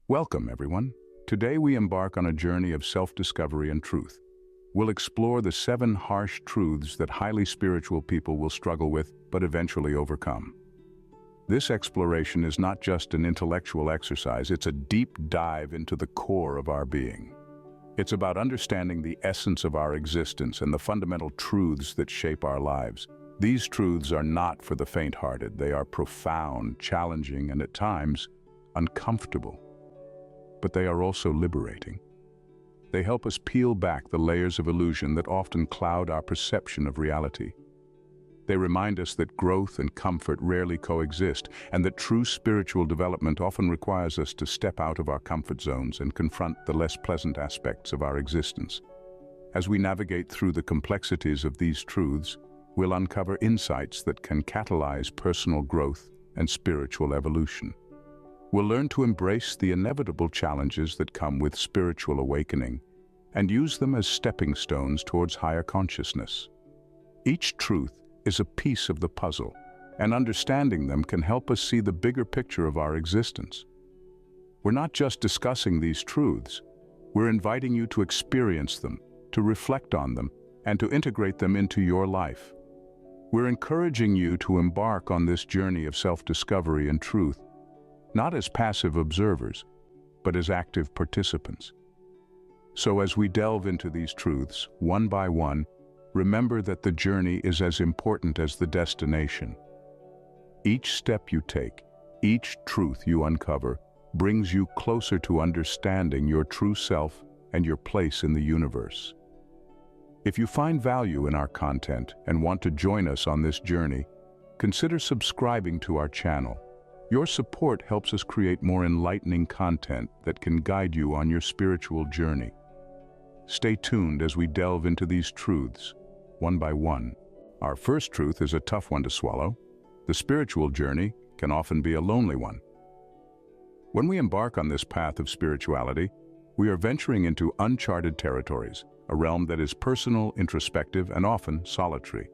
Welcome, everyone. Today we embark on a journey of self-discovery and truth. We'll explore the 7 harsh truths that highly spiritual people will struggle with, but eventually overcome. This exploration is not just an intellectual exercise, it's a deep dive into the core of our being. It's about understanding the essence of our existence and the fundamental truths that shape our lives. These truths are not for the faint-hearted. They are profound, challenging, and at times, uncomfortable. But they are also liberating. They help us peel back the layers of illusion that often cloud our perception of reality. They remind us that growth and comfort rarely coexist, and that true spiritual development often requires us to step out of our comfort zones and confront the less pleasant aspects of our existence. As we navigate through the complexities of these truths, we'll uncover insights that can catalyze personal growth and spiritual evolution. We'll learn to embrace the inevitable challenges that come with spiritual awakening and use them as stepping stones towards higher consciousness. Each truth is a piece of the puzzle, and understanding them can help us see the bigger picture of our existence. We're not just discussing these truths, we're inviting you to experience them, to reflect on them, and to integrate them into your life. We're encouraging you to embark on this journey of self-discovery and truth, not as passive observers, but as active participants. So as we delve into these truths, one by one, remember that the journey is as important as the destination. Each step you take, each truth you uncover, brings you closer to understanding your true self and your place in the universe. If you find value in our content and want to join us on this journey, consider subscribing to our channel. Your support helps us create more enlightening content that can guide you on your spiritual journey. Stay tuned as we delve into these truths, one by one. Our first truth is a tough one to swallow. The spiritual journey can often be a lonely one. When we embark on this path of spirituality, we are venturing into uncharted territories, a realm that is personal, introspective, and often solitary.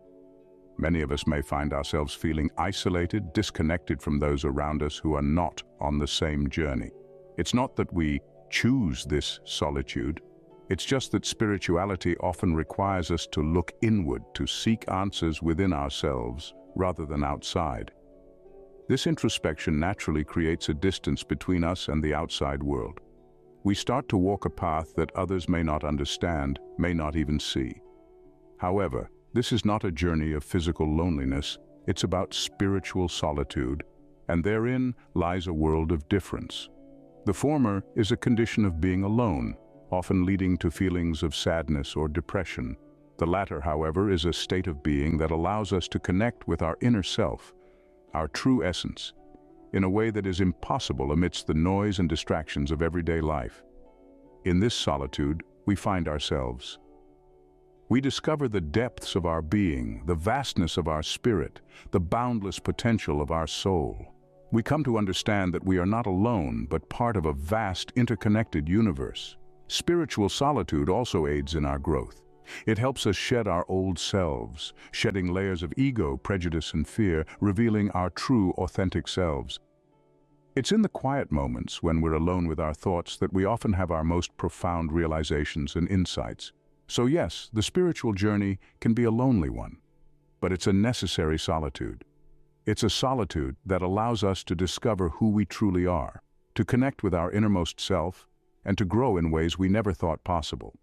Many of us may find ourselves feeling isolated, disconnected from those around us who are not on the same journey. It's not that we choose this solitude. It's just that spirituality often requires us to look inward, to seek answers within ourselves rather than outside. This introspection naturally creates a distance between us and the outside world. We start to walk a path that others may not understand, may not even see. However, this is not a journey of physical loneliness, it's about spiritual solitude, and therein lies a world of difference. The former is a condition of being alone, often leading to feelings of sadness or depression. The latter, however, is a state of being that allows us to connect with our inner self, our true essence, in a way that is impossible amidst the noise and distractions of everyday life. In this solitude, we find ourselves. We discover the depths of our being, the vastness of our spirit, the boundless potential of our soul. We come to understand that we are not alone, but part of a vast, interconnected universe. Spiritual solitude also aids in our growth. It helps us shed our old selves, shedding layers of ego, prejudice, and fear, revealing our true, authentic selves. It's in the quiet moments when we're alone with our thoughts that we often have our most profound realizations and insights. So yes, the spiritual journey can be a lonely one, but it's a necessary solitude. It's a solitude that allows us to discover who we truly are, to connect with our innermost self, and to grow in ways we never thought possible.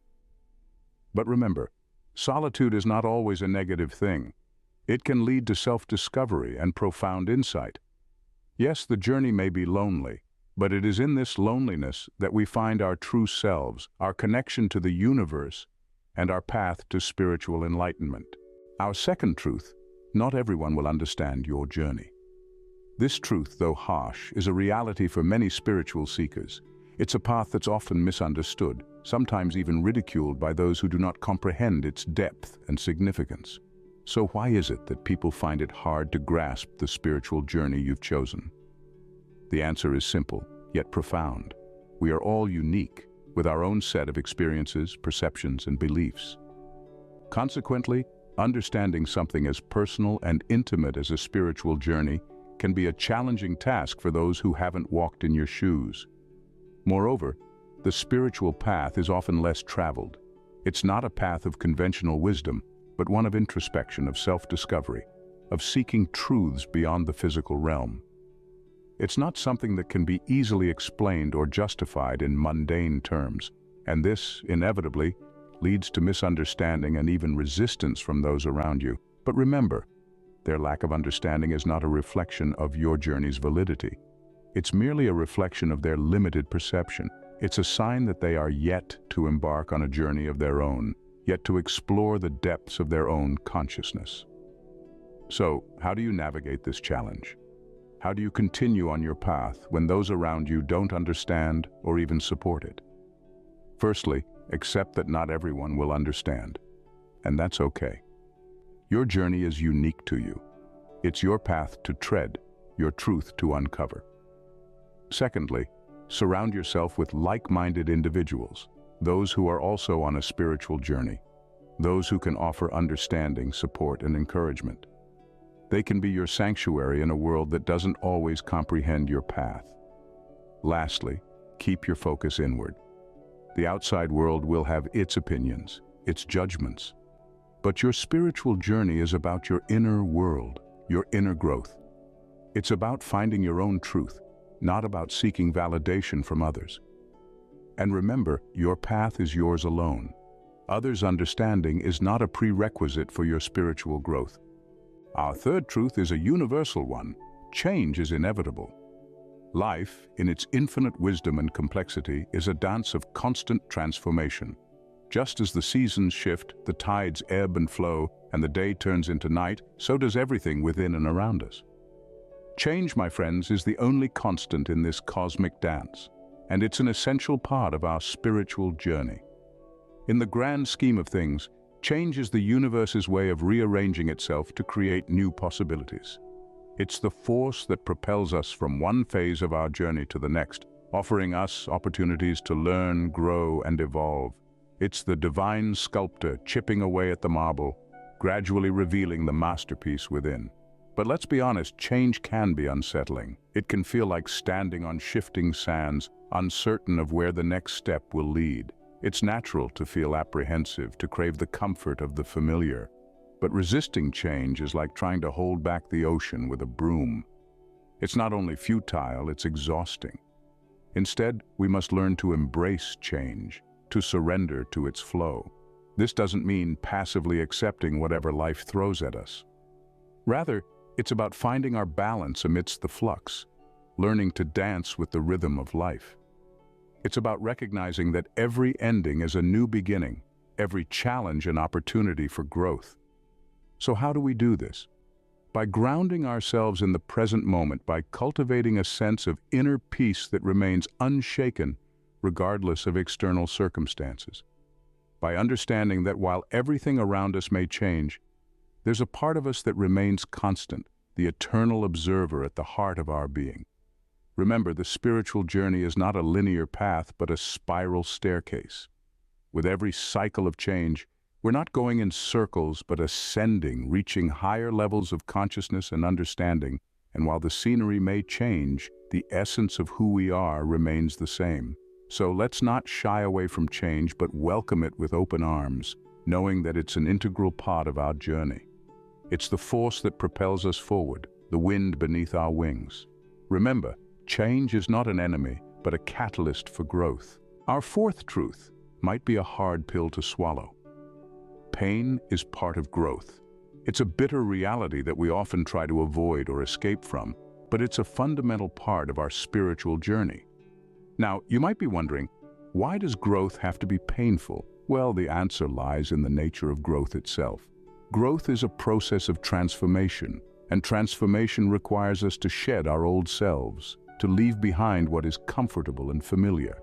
But remember, solitude is not always a negative thing. It can lead to self-discovery and profound insight. Yes, the journey may be lonely, but it is in this loneliness that we find our true selves, our connection to the universe, and our path to spiritual enlightenment. Our second truth: not everyone will understand your journey. This truth, though harsh, is a reality for many spiritual seekers. It's a path that's often misunderstood, sometimes even ridiculed by those who do not comprehend its depth and significance. So why is it that people find it hard to grasp the spiritual journey you've chosen? The answer is simple, yet profound. We are all unique, with our own set of experiences, perceptions, and beliefs. Consequently, understanding something as personal and intimate as a spiritual journey can be a challenging task for those who haven't walked in your shoes. Moreover, the spiritual path is often less traveled. It's not a path of conventional wisdom, but one of introspection, of self-discovery, of seeking truths beyond the physical realm. It's not something that can be easily explained or justified in mundane terms, and this, inevitably, leads to misunderstanding and even resistance from those around you. But remember, their lack of understanding is not a reflection of your journey's validity. It's merely a reflection of their limited perception. It's a sign that they are yet to embark on a journey of their own, yet to explore the depths of their own consciousness. So, how do you navigate this challenge? How do you continue on your path when those around you don't understand or even support it? Firstly, accept that not everyone will understand, and that's okay. Your journey is unique to you. It's your path to tread, your truth to uncover. Secondly, surround yourself with like-minded individuals, those who are also on a spiritual journey, those who can offer understanding, support, and encouragement. They can be your sanctuary in a world that doesn't always comprehend your path. Lastly, keep your focus inward. The outside world will have its opinions, its judgments. But your spiritual journey is about your inner world, your inner growth. It's about finding your own truth, not about seeking validation from others. And remember, your path is yours alone. Others' understanding is not a prerequisite for your spiritual growth. Our third truth is a universal one. Change is inevitable. Life, in its infinite wisdom and complexity, is a dance of constant transformation. Just as the seasons shift, the tides ebb and flow, and the day turns into night, so does everything within and around us. Change, my friends, is the only constant in this cosmic dance, and it's an essential part of our spiritual journey. In the grand scheme of things, change is the universe's way of rearranging itself to create new possibilities. It's the force that propels us from one phase of our journey to the next, offering us opportunities to learn, grow, and evolve. It's the divine sculptor chipping away at the marble, gradually revealing the masterpiece within. But let's be honest, change can be unsettling. It can feel like standing on shifting sands, uncertain of where the next step will lead. It's natural to feel apprehensive, to crave the comfort of the familiar. But resisting change is like trying to hold back the ocean with a broom. It's not only futile, it's exhausting. Instead, we must learn to embrace change, to surrender to its flow. This doesn't mean passively accepting whatever life throws at us. Rather, it's about finding our balance amidst the flux, learning to dance with the rhythm of life. It's about recognizing that every ending is a new beginning, every challenge an opportunity for growth. So how do we do this? By grounding ourselves in the present moment, by cultivating a sense of inner peace that remains unshaken regardless of external circumstances. By understanding that while everything around us may change, there's a part of us that remains constant, the eternal observer at the heart of our being. Remember, the spiritual journey is not a linear path, but a spiral staircase. With every cycle of change, we're not going in circles, but ascending, reaching higher levels of consciousness and understanding. And while the scenery may change, the essence of who we are remains the same. So let's not shy away from change, but welcome it with open arms, knowing that it's an integral part of our journey. It's the force that propels us forward, the wind beneath our wings. Remember, change is not an enemy, but a catalyst for growth. Our fourth truth might be a hard pill to swallow. Pain is part of growth. It's a bitter reality that we often try to avoid or escape from, but it's a fundamental part of our spiritual journey. Now, you might be wondering, why does growth have to be painful? Well, the answer lies in the nature of growth itself. Growth is a process of transformation, and transformation requires us to shed our old selves, to leave behind what is comfortable and familiar.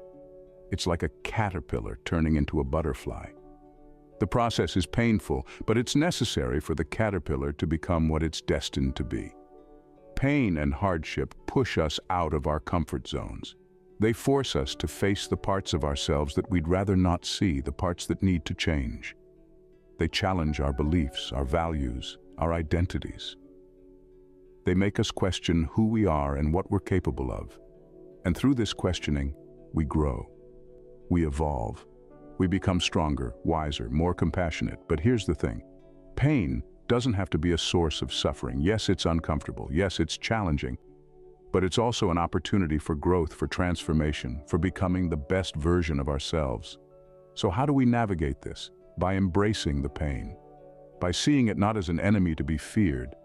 It's like a caterpillar turning into a butterfly. The process is painful, but it's necessary for the caterpillar to become what it's destined to be. Pain and hardship push us out of our comfort zones. They force us to face the parts of ourselves that we'd rather not see, the parts that need to change. They challenge our beliefs, our values, our identities. They make us question who we are and what we're capable of. And through this questioning, we grow. We evolve. We become stronger, wiser, more compassionate. But here's the thing. Pain doesn't have to be a source of suffering. Yes, it's uncomfortable. Yes, it's challenging. But it's also an opportunity for growth, for transformation, for becoming the best version of ourselves. So how do we navigate this? By embracing the pain. By seeing it not as an enemy to be feared,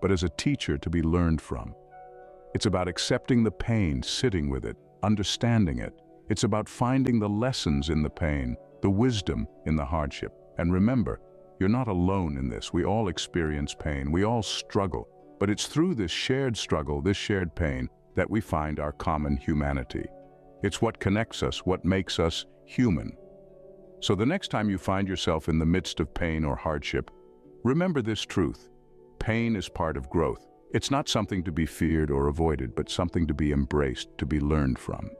but as a teacher to be learned from. It's about accepting the pain, sitting with it, understanding it. It's about finding the lessons in the pain, the wisdom in the hardship. And remember, you're not alone in this. We all experience pain. We all struggle. But it's through this shared struggle, this shared pain, that we find our common humanity. It's what connects us, what makes us human. So the next time you find yourself in the midst of pain or hardship, remember this truth. Pain is part of growth. It's not something to be feared or avoided, but something to be embraced, to be learned from.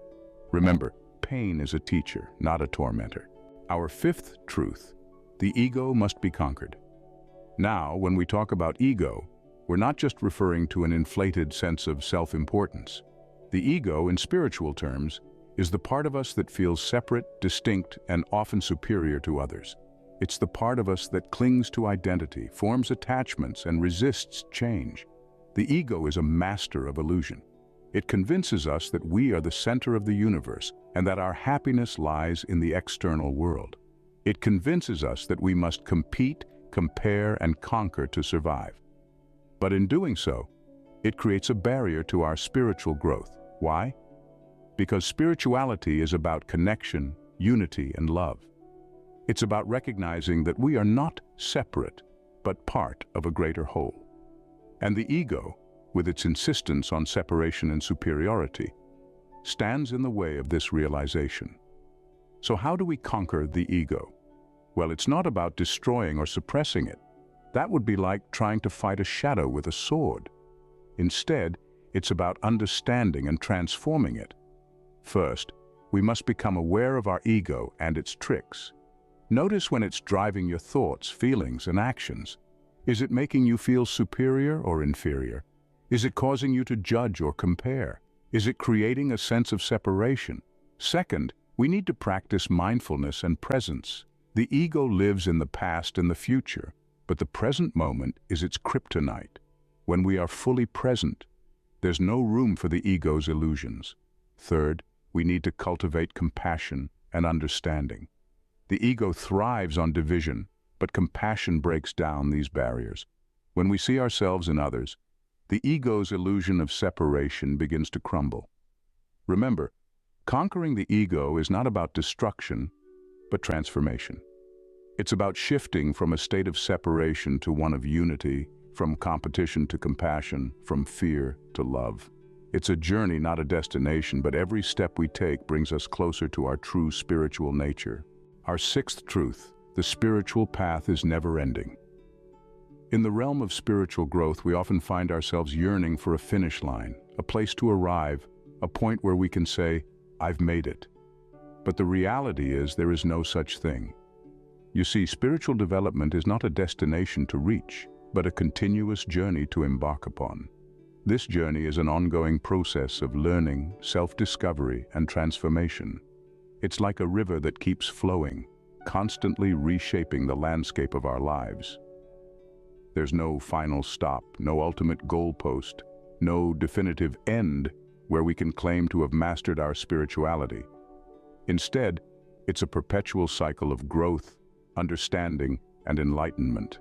Remember, pain is a teacher, not a tormentor. Our fifth truth, the ego must be conquered. Now, when we talk about ego, we're not just referring to an inflated sense of self-importance. The ego, in spiritual terms, is the part of us that feels separate, distinct, and often superior to others. It's the part of us that clings to identity, forms attachments, and resists change. The ego is a master of illusion. It convinces us that we are the center of the universe and that our happiness lies in the external world. It convinces us that we must compete, compare, and conquer to survive. But in doing so, it creates a barrier to our spiritual growth. Why? Because spirituality is about connection, unity, and love. It's about recognizing that we are not separate, but part of a greater whole. And the ego, with its insistence on separation and superiority, stands in the way of this realization. So how do we conquer the ego? Well, it's not about destroying or suppressing it. That would be like trying to fight a shadow with a sword. Instead, it's about understanding and transforming it. First, we must become aware of our ego and its tricks. Notice when it's driving your thoughts, feelings, and actions. Is it making you feel superior or inferior? Is it causing you to judge or compare? Is it creating a sense of separation? Second, we need to practice mindfulness and presence. The ego lives in the past and the future, but the present moment is its kryptonite. When we are fully present, there's no room for the ego's illusions. Third, we need to cultivate compassion and understanding. The ego thrives on division, but compassion breaks down these barriers. When we see ourselves in others, the ego's illusion of separation begins to crumble. Remember, conquering the ego is not about destruction, but transformation. It's about shifting from a state of separation to one of unity, from competition to compassion, from fear to love. It's a journey, not a destination, but every step we take brings us closer to our true spiritual nature. Our sixth truth, the spiritual path is never-ending. In the realm of spiritual growth, we often find ourselves yearning for a finish line, a place to arrive, a point where we can say, "I've made it." But the reality is there is no such thing. You see, spiritual development is not a destination to reach, but a continuous journey to embark upon. This journey is an ongoing process of learning, self-discovery, and transformation. It's like a river that keeps flowing, constantly reshaping the landscape of our lives. There's no final stop, no ultimate goalpost, no definitive end where we can claim to have mastered our spirituality. Instead, it's a perpetual cycle of growth, understanding, and enlightenment.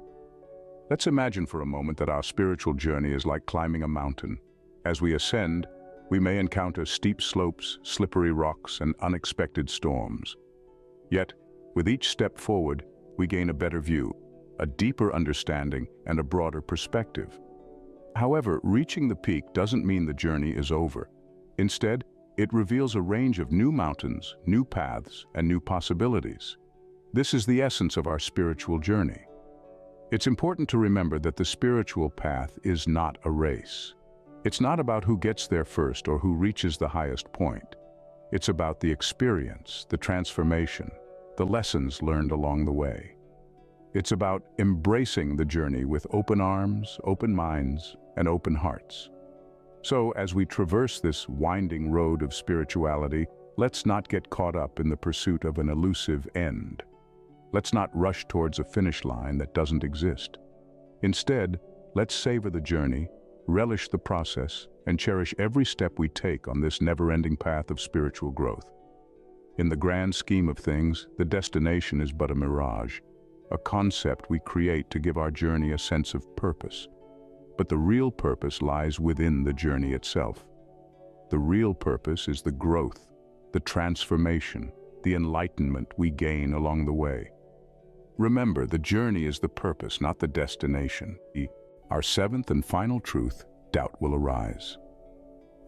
Let's imagine for a moment that our spiritual journey is like climbing a mountain. As we ascend, we may encounter steep slopes, slippery rocks, and unexpected storms. Yet, with each step forward, we gain a better view, a deeper understanding, and a broader perspective. However, reaching the peak doesn't mean the journey is over. Instead, it reveals a range of new mountains, new paths, and new possibilities. This is the essence of our spiritual journey. It's important to remember that the spiritual path is not a race. It's not about who gets there first or who reaches the highest point. It's about the experience, the transformation, the lessons learned along the way. It's about embracing the journey with open arms, open minds, and open hearts. So, as we traverse this winding road of spirituality, Let's not get caught up in the pursuit of an elusive end. Let's not rush towards a finish line that doesn't exist. Instead, let's savor the journey, relish the process, and cherish every step we take on this never-ending path of spiritual growth. In the grand scheme of things, the destination is but a mirage, a concept we create to give our journey a sense of purpose. But the real purpose lies within the journey itself. The real purpose is the growth, the transformation, the enlightenment we gain along the way. Remember, the journey is the purpose, not the destination. Our seventh and final truth: doubt will arise.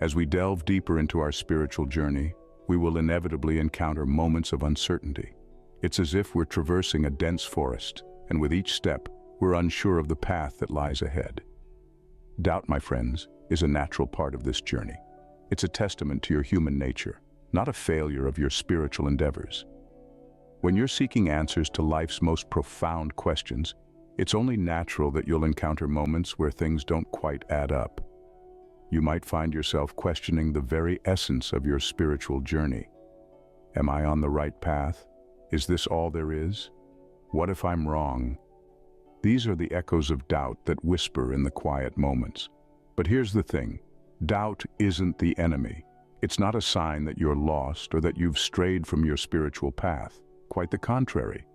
As we delve deeper into our spiritual journey, we will inevitably encounter moments of uncertainty. It's as if we're traversing a dense forest, and with each step, we're unsure of the path that lies ahead. Doubt, my friends, is a natural part of this journey. It's a testament to your human nature, not a failure of your spiritual endeavors. When you're seeking answers to life's most profound questions, it's only natural that you'll encounter moments where things don't quite add up. You might find yourself questioning the very essence of your spiritual journey. Am I on the right path? Is this all there is? What if I'm wrong? These are the echoes of doubt that whisper in the quiet moments. But here's the thing: doubt isn't the enemy. It's not a sign that you're lost or that you've strayed from your spiritual path. Quite the contrary.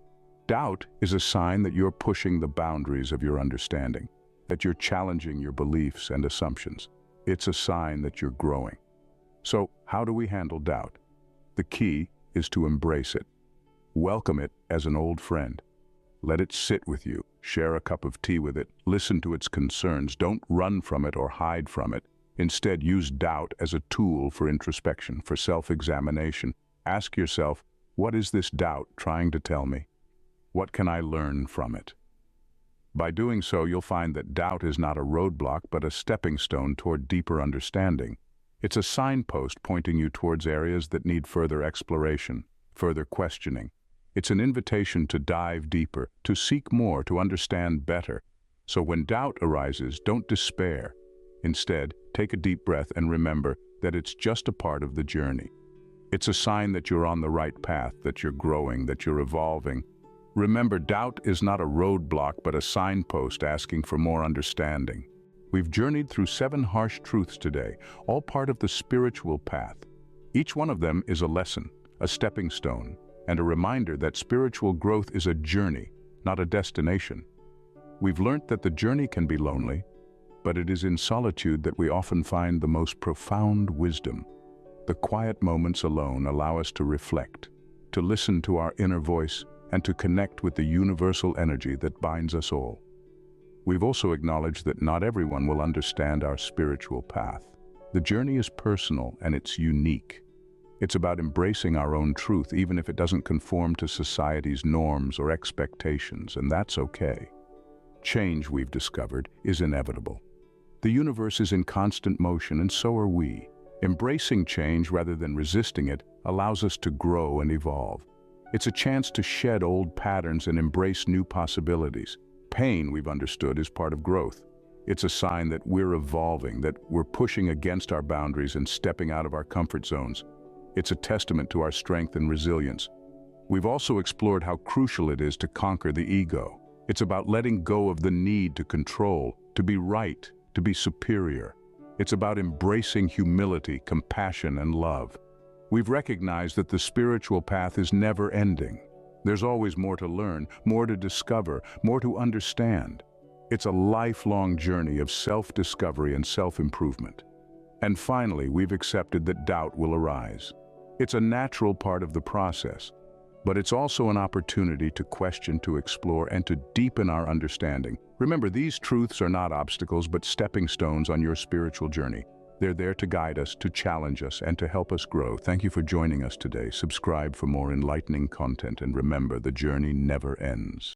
Doubt is a sign that you're pushing the boundaries of your understanding, that you're challenging your beliefs and assumptions. It's a sign that you're growing. So, how do we handle doubt? The key is to embrace it. Welcome it as an old friend. Let it sit with you. Share a cup of tea with it. Listen to its concerns. Don't run from it or hide from it. Instead, use doubt as a tool for introspection, for self-examination. Ask yourself, what is this doubt trying to tell me? What can I learn from it? By doing so, you'll find that doubt is not a roadblock, but a stepping stone toward deeper understanding. It's a signpost pointing you towards areas that need further exploration, further questioning. It's an invitation to dive deeper, to seek more, to understand better. So when doubt arises, don't despair. Instead, take a deep breath and remember that it's just a part of the journey. It's a sign that you're on the right path, that you're growing, that you're evolving. Remember, doubt is not a roadblock, but a signpost asking for more understanding. We've journeyed through 7 harsh truths today, all part of the spiritual path. Each one of them is a lesson, a stepping stone, and a reminder that spiritual growth is a journey, not a destination. We've learnt that the journey can be lonely, but it is in solitude that we often find the most profound wisdom. The quiet moments alone allow us to reflect, to listen to our inner voice, and to connect with the universal energy that binds us all. We've also acknowledged that not everyone will understand our spiritual path. The journey is personal and it's unique. It's about embracing our own truth, even if it doesn't conform to society's norms or expectations, and that's okay. Change, we've discovered, is inevitable. The universe is in constant motion, and so are we. Embracing change rather than resisting it allows us to grow and evolve. It's a chance to shed old patterns and embrace new possibilities. Pain, we've understood, is part of growth. It's a sign that we're evolving, that we're pushing against our boundaries and stepping out of our comfort zones. It's a testament to our strength and resilience. We've also explored how crucial it is to conquer the ego. It's about letting go of the need to control, to be right, to be superior. It's about embracing humility, compassion, and love. We've recognized that the spiritual path is never ending. There's always more to learn, more to discover, more to understand. It's a lifelong journey of self-discovery and self-improvement. And finally, we've accepted that doubt will arise. It's a natural part of the process, but it's also an opportunity to question, to explore, and to deepen our understanding. Remember, these truths are not obstacles, but stepping stones on your spiritual journey. They're there to guide us, to challenge us, and to help us grow. Thank you for joining us today. Subscribe for more enlightening content, and remember, the journey never ends.